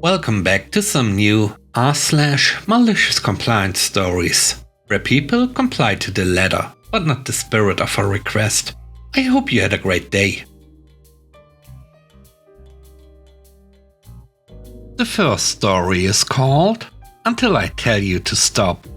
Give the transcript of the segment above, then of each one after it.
Welcome back to some new r/malicious compliance stories, where people comply to the letter, but not the spirit of a request. I hope you had a great day. The first story is called Until I Tell You to Stop.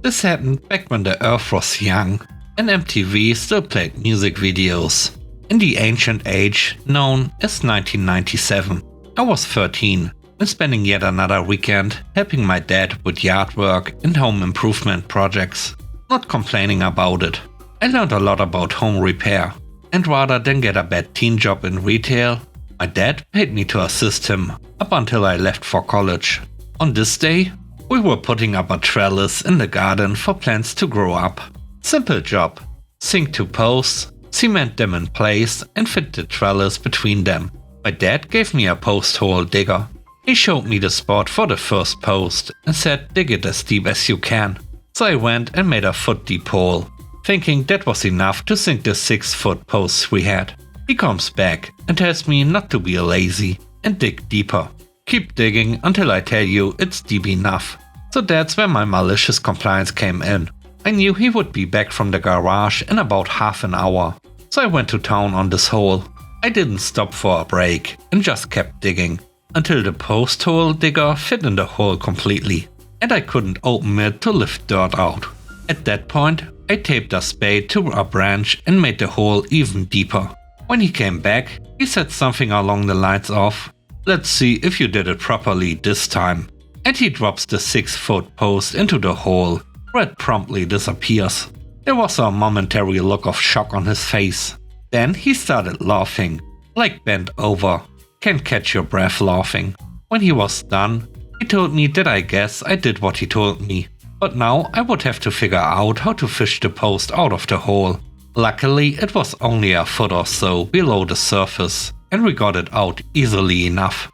This happened back when the Earth was young and MTV still played music videos. In the ancient age known as 1997. I was 13 and spending yet another weekend helping my dad with yard work and home improvement projects. Not complaining about it. I learned a lot about home repair, and rather than get a bad teen job in retail, my dad paid me to assist him up until I left for college. On this day, we were putting up a trellis in the garden for plants to grow up. Simple job. Sink 2 posts, cement them in place and fit the trellis between them. My dad gave me a post hole digger. He showed me the spot for the first post and said dig it as deep as you can. So I went and made a foot deep hole, thinking that was enough to sink the 6-foot posts we had. He comes back and tells me not to be lazy and dig deeper. Keep digging until I tell you it's deep enough. So that's where my malicious compliance came in. I knew he would be back from the garage in about half an hour. So I went to town on this hole. I didn't stop for a break and just kept digging until the post hole digger fit in the hole completely and I couldn't open it to lift dirt out. At that point, I taped a spade to a branch and made the hole even deeper. When he came back, he said something along the lines of, "Let's see if you did it properly this time." And he drops the 6-foot post into the hole, where it promptly disappears. There was a momentary look of shock on his face. Then he started laughing, like bent over, can't catch your breath laughing. When he was done, he told me that I guess I did what he told me, but now I would have to figure out how to fish the post out of the hole. Luckily, it was only a foot or so below the surface, and we got it out easily enough.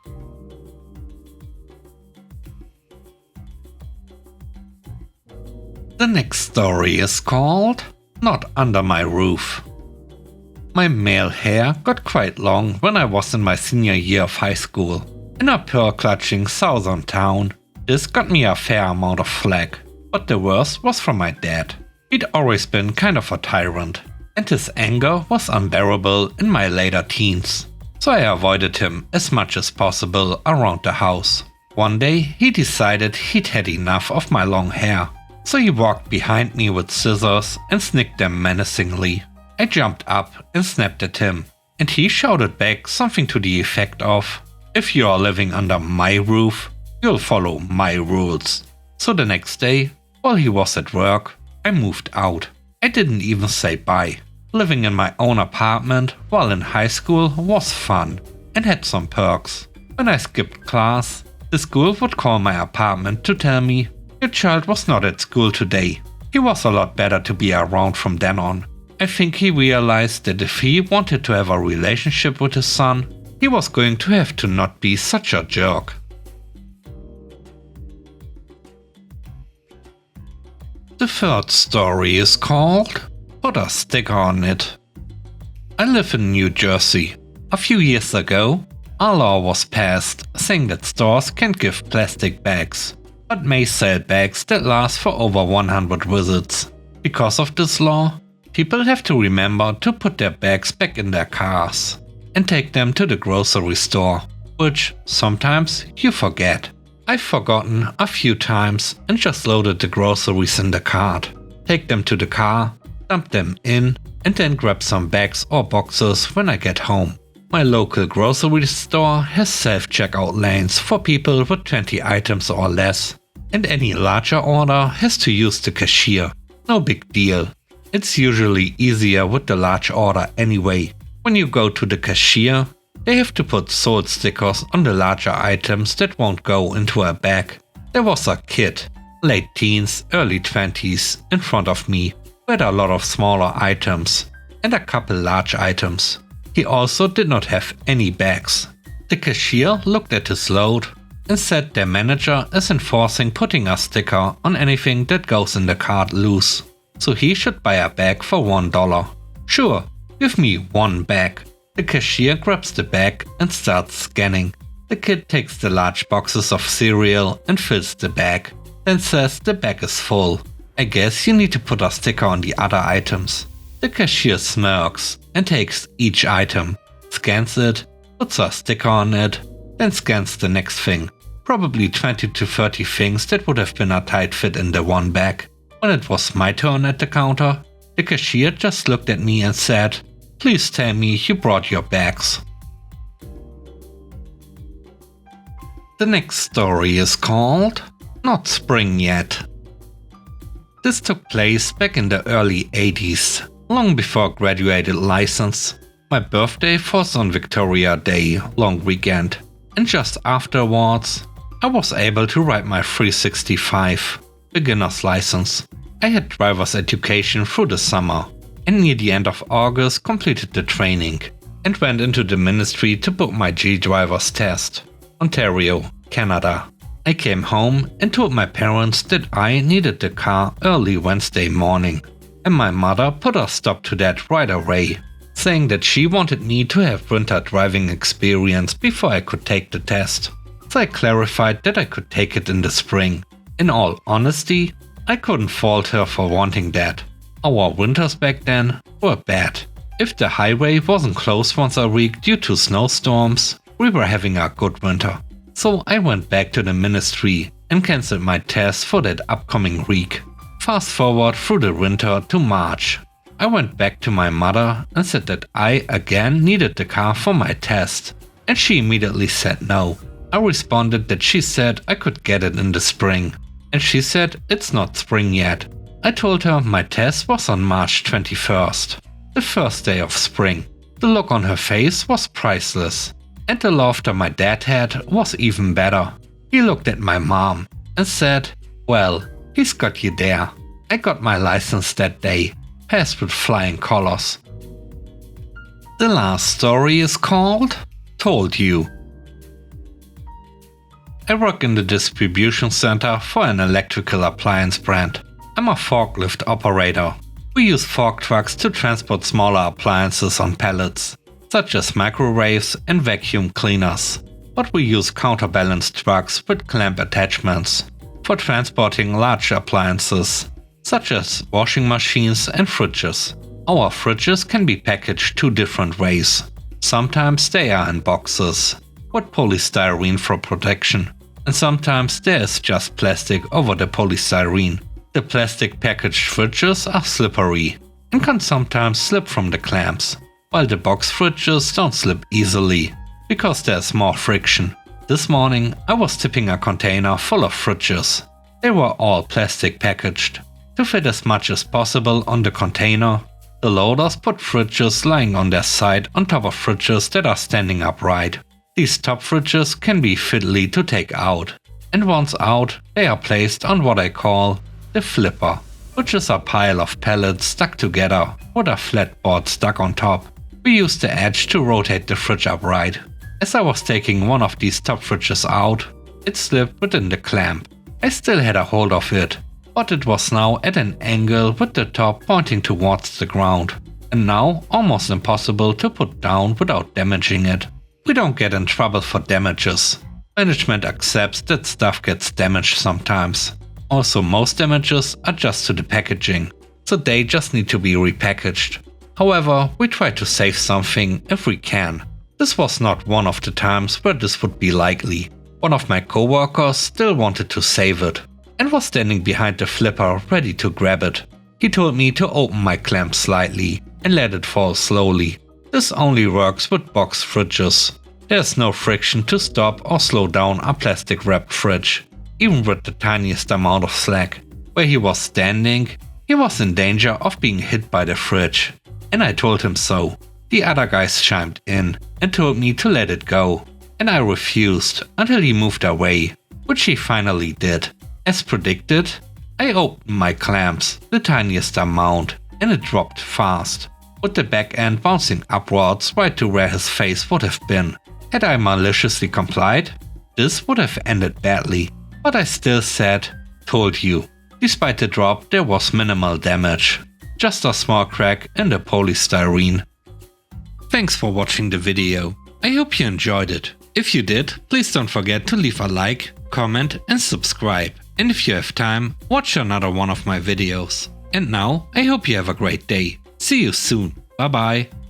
The next story is called Not Under My Roof. My male hair got quite long when I was in my senior year of high school. In a pearl-clutching southern town, this got me a fair amount of flack, but the worst was from my dad. He'd always been kind of a tyrant, and his anger was unbearable in my later teens, so I avoided him as much as possible around the house. One day, he decided he'd had enough of my long hair, so he walked behind me with scissors and snicked them menacingly. I jumped up and snapped at him, and he shouted back something to the effect of, "If you are living under my roof, you'll follow my rules." So the next day, while he was at work, I moved out. I didn't even say bye. Living in my own apartment while in high school was fun and had some perks. When I skipped class, the school would call my apartment to tell me, "Your child was not at school today." He was a lot better to be around from then on. I think he realized that if he wanted to have a relationship with his son, he was going to have to not be such a jerk. The third story is called Put a Sticker on It. I live in New Jersey. A few years ago, a law was passed saying that stores can't give plastic bags, but may sell bags that last for over 100 visits. Because of this law, people have to remember to put their bags back in their cars and take them to the grocery store, which sometimes you forget. I've forgotten a few times and just loaded the groceries in the cart, take them to the car, dump them in, and then grab some bags or boxes when I get home. My local grocery store has self-checkout lanes for people with 20 items or less, and any larger order has to use the cashier. No big deal. It's usually easier with the large order anyway. When you go to the cashier, they have to put sold stickers on the larger items that won't go into a bag. There was a kid, late teens, early 20s, in front of me, who had a lot of smaller items and a couple large items. He also did not have any bags. The cashier looked at his load and said their manager is enforcing putting a sticker on anything that goes in the cart loose, so he should buy a bag for $1. Sure, give me one bag. The cashier grabs the bag and starts scanning. The kid takes the large boxes of cereal and fills the bag, then says the bag is full. I guess you need to put a sticker on the other items. The cashier smirks and takes each item, scans it, puts a sticker on it, then scans the next thing. Probably 20 to 30 things that would have been a tight fit in the one bag. When it was my turn at the counter, the cashier just looked at me and said, "Please tell me you brought your bags." The next story is called Not Spring Yet. This took place back in the early 80s, long before graduated license. My birthday falls on Victoria Day, long weekend, and just afterwards, I was able to ride my 365 beginner's license. I had driver's education through the summer, and near the end of August completed the training, and went into the ministry to book my G driver's test. Ontario, Canada. I came home and told my parents that I needed the car early Wednesday morning, and my mother put a stop to that right away, saying that she wanted me to have winter driving experience before I could take the test. So I clarified that I could take it in the spring. In all honesty, I couldn't fault her for wanting that. Our winters back then were bad. If the highway wasn't closed once a week due to snowstorms, we were having a good winter. So I went back to the ministry and cancelled my test for that upcoming week. Fast forward through the winter to March. I went back to my mother and said that I again needed the car for my test, and she immediately said no. I responded that she said I could get it in the spring, and she said it's not spring yet. I told her my test was on March 21st, the first day of spring. The look on her face was priceless, and the laughter my dad had was even better. He looked at my mom and said, "Well, he's got you there." I got my license that day, passed with flying colors. The last story is called Told You. I work in the distribution center for an electrical appliance brand. I'm a forklift operator. We use fork trucks to transport smaller appliances on pallets, such as microwaves and vacuum cleaners. But we use counterbalance trucks with clamp attachments for transporting large appliances, such as washing machines and fridges. Our fridges can be packaged two different ways. Sometimes they are in boxes with polystyrene for protection, and sometimes there is just plastic over the polystyrene. The plastic packaged fridges are slippery and can sometimes slip from the clamps, while the box fridges don't slip easily because there's more friction. This morning I was tipping a container full of fridges. They were all plastic packaged. To fit as much as possible on the container, the loaders put fridges lying on their side on top of fridges that are standing upright. These top fridges can be fiddly to take out, and once out, they are placed on what I call the flipper, which is a pile of pallets stuck together with a flat board stuck on top. We use the edge to rotate the fridge upright. As I was taking one of these top fridges out, it slipped within the clamp. I still had a hold of it, but it was now at an angle with the top pointing towards the ground, and now almost impossible to put down without damaging it. We don't get in trouble for damages. Management accepts that stuff gets damaged sometimes. Also, most damages are just to the packaging, so they just need to be repackaged. However, we try to save something if we can. This was not one of the times where this would be likely. One of my coworkers still wanted to save it and was standing behind the flipper ready to grab it. He told me to open my clamp slightly and let it fall slowly. This only works with box fridges. There's no friction to stop or slow down a plastic wrapped fridge, even with the tiniest amount of slack. Where he was standing, he was in danger of being hit by the fridge, and I told him so. The other guys chimed in and told me to let it go, and I refused until he moved away, which he finally did. As predicted, I opened my clamps the tiniest amount, and it dropped fast, with the back end bouncing upwards right to where his face would have been. Had I maliciously complied, this would have ended badly, but I still said, "Told you." Despite the drop, there was minimal damage, just a small crack in the polystyrene. Thanks for watching the video. I hope you enjoyed it. If you did, please don't forget to leave a like, comment and subscribe. And if you have time, watch another one of my videos. And now, I hope you have a great day. See you soon. Bye bye.